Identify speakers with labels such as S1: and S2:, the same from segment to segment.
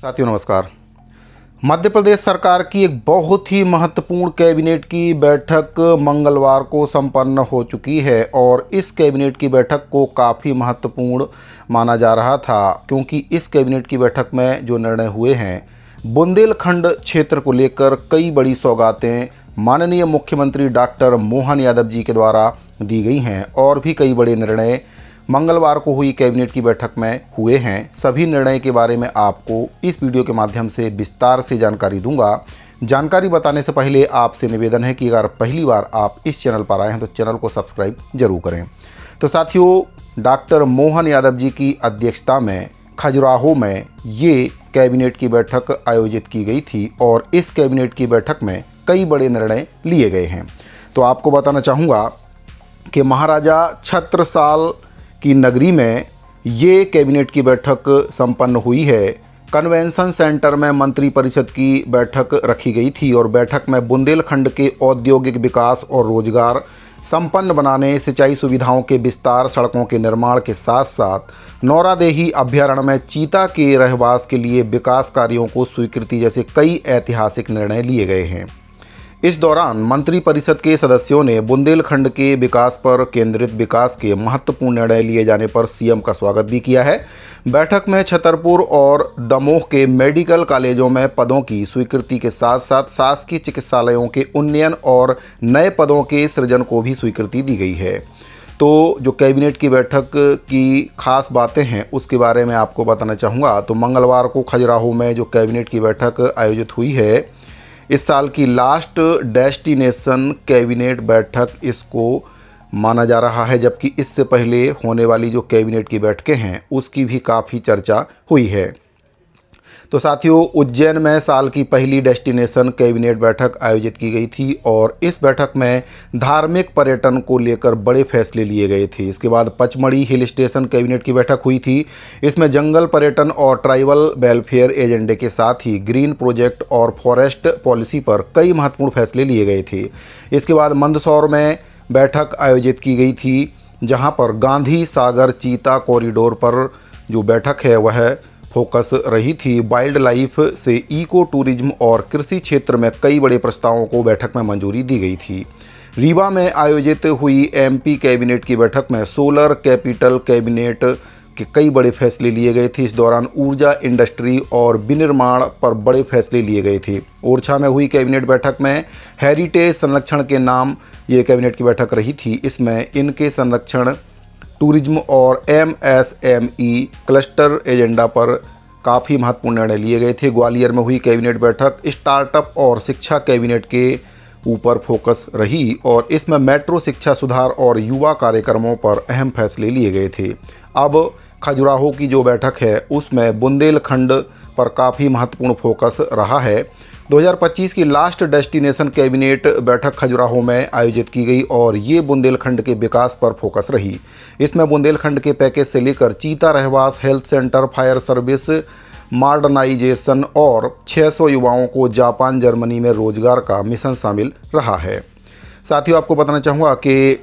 S1: साथियों नमस्कार। मध्य प्रदेश सरकार की एक बहुत ही महत्वपूर्ण कैबिनेट की बैठक मंगलवार को संपन्न हो चुकी है और इस कैबिनेट की बैठक को काफ़ी महत्वपूर्ण माना जा रहा था, क्योंकि इस कैबिनेट की बैठक में जो निर्णय हुए हैं, बुंदेलखंड क्षेत्र को लेकर कई बड़ी सौगातें माननीय मुख्यमंत्री डॉक्टर मोहन यादव जी के द्वारा दी गई हैं और भी कई बड़े निर्णय मंगलवार को हुई कैबिनेट की बैठक में हुए हैं। सभी निर्णय के बारे में आपको इस वीडियो के माध्यम से विस्तार से जानकारी दूंगा। जानकारी बताने से पहले आपसे निवेदन है कि अगर पहली बार आप इस चैनल पर आए हैं तो चैनल को सब्सक्राइब जरूर करें। तो साथियों, डॉक्टर मोहन यादव जी की अध्यक्षता में खजुराहो में ये कैबिनेट की बैठक आयोजित की गई थी और इस कैबिनेट की बैठक में कई बड़े निर्णय लिए गए हैं। तो आपको बताना चाहूँगा कि महाराजा छत्रसाल की नगरी में ये कैबिनेट की बैठक संपन्न हुई है। कन्वेंशन सेंटर में मंत्री परिषद की बैठक रखी गई थी और बैठक में बुंदेलखंड के औद्योगिक विकास और रोजगार संपन्न बनाने, सिंचाई सुविधाओं के विस्तार, सड़कों के निर्माण के साथ साथ नौरादेही अभ्यारण्य में चीता के रहवास के लिए विकास कार्यों को स्वीकृति जैसे कई ऐतिहासिक निर्णय लिए गए हैं। इस दौरान मंत्री परिषद के सदस्यों ने बुंदेलखंड के विकास पर केंद्रित विकास के महत्वपूर्ण निर्णय लिए जाने पर सीएम का स्वागत भी किया है। बैठक में छतरपुर और दमोह के मेडिकल कॉलेजों में पदों की स्वीकृति के साथ साथ शासकीय चिकित्सालयों के उन्नयन और नए पदों के सृजन को भी स्वीकृति दी गई है। तो जो कैबिनेट की बैठक की खास बातें हैं उसके बारे में आपको बताना चाहूँगा। तो मंगलवार को खजुराहो में जो कैबिनेट की बैठक आयोजित हुई है, इस साल की लास्ट डेस्टिनेशन कैबिनेट बैठक इसको माना जा रहा है, जबकि इससे पहले होने वाली जो कैबिनेट की बैठकें हैं उसकी भी काफ़ी चर्चा हुई है। तो साथियों, उज्जैन में साल की पहली डेस्टिनेशन कैबिनेट बैठक आयोजित की गई थी और इस बैठक में धार्मिक पर्यटन को लेकर बड़े फैसले लिए गए थे। इसके बाद पचमढ़ी हिल स्टेशन कैबिनेट की बैठक हुई थी। इसमें जंगल पर्यटन और ट्राइबल वेलफेयर एजेंडे के साथ ही ग्रीन प्रोजेक्ट और फॉरेस्ट पॉलिसी पर कई महत्वपूर्ण फैसले लिए गए थे। इसके बाद मंदसौर में बैठक आयोजित की गई थी, जहाँ पर गांधी सागर चीता कॉरिडोर पर जो बैठक है वह फोकस रही थी। वाइल्ड लाइफ से इको टूरिज्म और कृषि क्षेत्र में कई बड़े प्रस्तावों को बैठक में मंजूरी दी गई थी। रीवा में आयोजित हुई एमपी कैबिनेट की बैठक में सोलर कैपिटल कैबिनेट के कई बड़े फैसले लिए गए थे। इस दौरान ऊर्जा इंडस्ट्री और विनिर्माण पर बड़े फैसले लिए गए थे। ओरछा में हुई कैबिनेट बैठक में हेरिटेज संरक्षण के नाम ये कैबिनेट की बैठक रही थी। इसमें इनके संरक्षण, टूरिज्म और एमएसएमई क्लस्टर एजेंडा पर काफ़ी महत्वपूर्ण निर्णय लिए गए थे। ग्वालियर में हुई कैबिनेट बैठक स्टार्टअप और शिक्षा कैबिनेट के ऊपर फोकस रही और इसमें मेट्रो शिक्षा सुधार और युवा कार्यक्रमों पर अहम फैसले लिए गए थे। अब खजुराहो की जो बैठक है उसमें बुंदेलखंड पर काफ़ी महत्वपूर्ण फोकस रहा है। 2025 की लास्ट डेस्टिनेशन कैबिनेट बैठक खजुराहो में आयोजित की गई और ये बुंदेलखंड के विकास पर फोकस रही। इसमें बुंदेलखंड के पैकेज से लेकर चीता रहवास, health centre, fire service modernisation और 600 युवाओं को जापान जर्मनी में रोजगार का मिशन शामिल रहा है। साथियों, आपको बताना चाहूँगा कि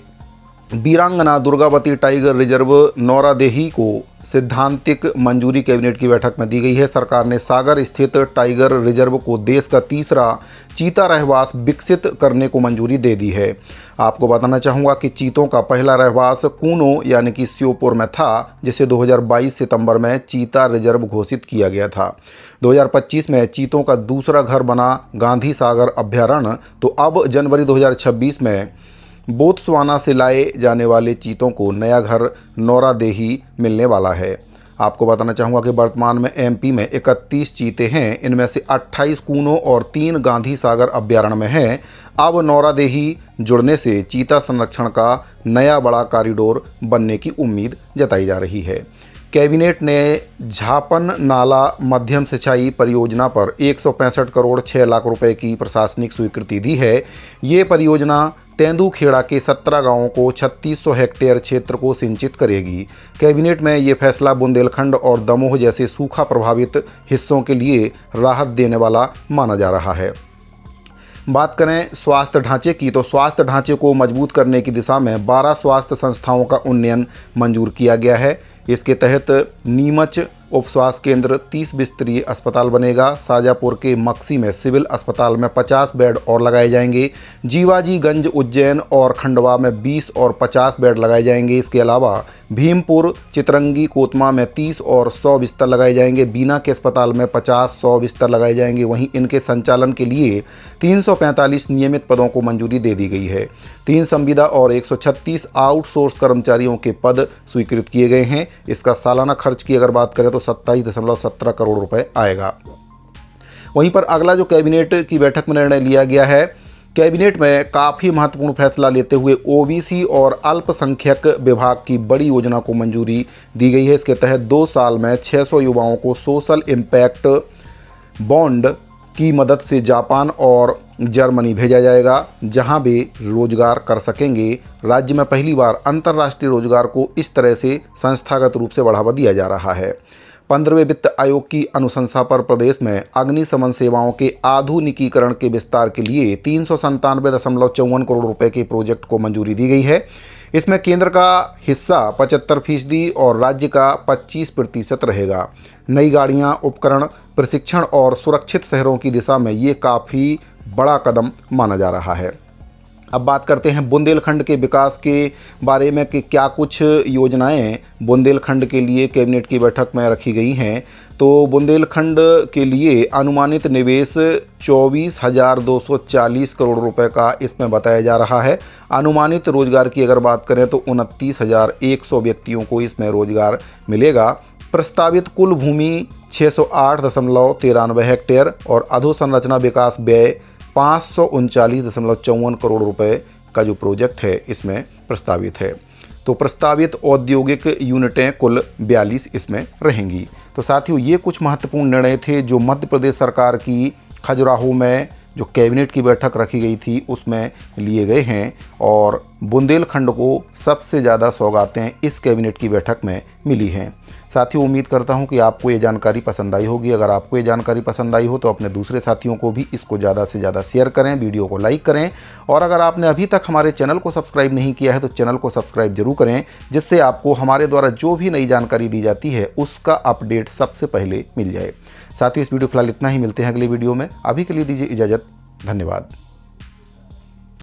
S1: वीरांगना दुर्गावती टाइगर रिजर्व नौरादेही को सैद्धांतिक मंजूरी कैबिनेट की बैठक में दी गई है। सरकार ने सागर स्थित टाइगर रिजर्व को देश का तीसरा चीता रहवास विकसित करने को मंजूरी दे दी है। आपको बताना चाहूँगा कि चीतों का पहला रहवास कूनो यानी कि श्योपुर में था, जिसे 2022 सितंबर में चीता रिजर्व घोषित किया गया था। 2025 में चीतों का दूसरा घर बना गांधी सागर अभ्यारण्य। तो अब जनवरी 2026 में बोत्सवाना से लाए जाने वाले चीतों को नया घर नौरादेही मिलने वाला है। आपको बताना चाहूँगा कि वर्तमान में एमपी में 31 चीते हैं। इनमें से 28 कूनो और 3 गांधी सागर अभ्यारण्य में हैं। अब नौरादेही जुड़ने से चीता संरक्षण का नया बड़ा कॉरिडोर बनने की उम्मीद जताई जा रही है। कैबिनेट ने झापन नाला मध्यम सिंचाई परियोजना पर 165 करोड़ 6 लाख रुपए की प्रशासनिक स्वीकृति दी है। ये परियोजना तेंदुखेड़ा के 17 गांवों को 3600 हेक्टेयर क्षेत्र को सिंचित करेगी। कैबिनेट में ये फैसला बुंदेलखंड और दमोह जैसे सूखा प्रभावित हिस्सों के लिए राहत देने वाला माना जा रहा है। बात करें स्वास्थ्य ढांचे की, तो स्वास्थ्य ढांचे को मजबूत करने की दिशा में 12 स्वास्थ्य संस्थाओं का उन्नयन मंजूर किया गया है। इसके तहत नीमच उप स्वास्थ्य केंद्र 30 बिस्तरीय अस्पताल बनेगा। शाजापुर के मक्सी में सिविल अस्पताल में 50 बेड और लगाए जाएंगे। जीवाजीगंज, उज्जैन और खंडवा में 20 और 50 बेड लगाए जाएंगे। इसके अलावा भीमपुर, चितरंगी, कोतमा में 30 और 100 बिस्तर लगाए जाएंगे। बीना के अस्पताल में 50-100 बिस्तर लगाए जाएंगे। वहीं इनके संचालन के लिए 345 नियमित पदों को मंजूरी दे दी गई है। 3 संविदा और 136 आउटसोर्स कर्मचारियों के पद स्वीकृत किए गए हैं। इसका सालाना खर्च की अगर बात करें तो 27.17 करोड़ रुपए आएगा। वहीं पर अगला जो कैबिनेट की बैठक में निर्णय लिया गया है, कैबिनेट में काफ़ी महत्वपूर्ण फैसला लेते हुए ओबीसी और अल्पसंख्यक विभाग की बड़ी योजना को मंजूरी दी गई है। इसके तहत 2 साल में 600 युवाओं को सोशल इम्पैक्ट बॉन्ड की मदद से जापान और जर्मनी भेजा जाएगा, जहां वे रोजगार कर सकेंगे। राज्य में पहली बार अंतर्राष्ट्रीय रोजगार को इस तरह से संस्थागत रूप से बढ़ावा दिया जा रहा है। 15वें वित्त आयोग की अनुशंसा पर प्रदेश में अग्निशमन सेवाओं के आधुनिकीकरण के विस्तार के लिए 397.54 करोड़ रुपए के प्रोजेक्ट को मंजूरी दी गई है। इसमें केंद्र का हिस्सा 75% और राज्य का 25% रहेगा। नई गाड़ियां, उपकरण, प्रशिक्षण और सुरक्षित शहरों की दिशा में ये काफ़ी बड़ा कदम माना जा रहा है। अब बात करते हैं बुंदेलखंड के विकास के बारे में कि क्या कुछ योजनाएं बुंदेलखंड के लिए कैबिनेट की बैठक में रखी गई हैं। तो बुंदेलखंड के लिए अनुमानित निवेश 24,240 करोड़ रुपए का इसमें बताया जा रहा है। अनुमानित रोजगार की अगर बात करें तो 29,100 व्यक्तियों को इसमें रोजगार मिलेगा। प्रस्तावित कुल भूमि 608.93 हेक्टेयर और अधोसंरचना विकास व्यय 539.54 करोड़ रुपए का जो प्रोजेक्ट है इसमें प्रस्तावित है। तो प्रस्तावित औद्योगिक यूनिटें कुल 42 इसमें रहेंगी। तो साथियों, ये कुछ महत्वपूर्ण निर्णय थे जो मध्य प्रदेश सरकार की खजुराहो में जो कैबिनेट की बैठक रखी गई थी उसमें लिए गए हैं और बुंदेलखंड को सबसे ज़्यादा सौगातें इस कैबिनेट की बैठक में मिली हैं। साथियों, उम्मीद करता हूं कि आपको ये जानकारी पसंद आई होगी। अगर आपको ये जानकारी पसंद आई हो तो अपने दूसरे साथियों को भी इसको ज़्यादा से ज़्यादा शेयर करें, वीडियो को लाइक करें और अगर आपने अभी तक हमारे चैनल को सब्सक्राइब नहीं किया है तो चैनल को सब्सक्राइब जरूर करें, जिससे आपको हमारे द्वारा जो भी नई जानकारी दी जाती है उसका अपडेट सबसे पहले मिल जाए। साथियों, इस वीडियो फिलहाल इतना ही। मिलते हैं अगली वीडियो में। अभी के लिए दीजिए इजाज़त। धन्यवाद।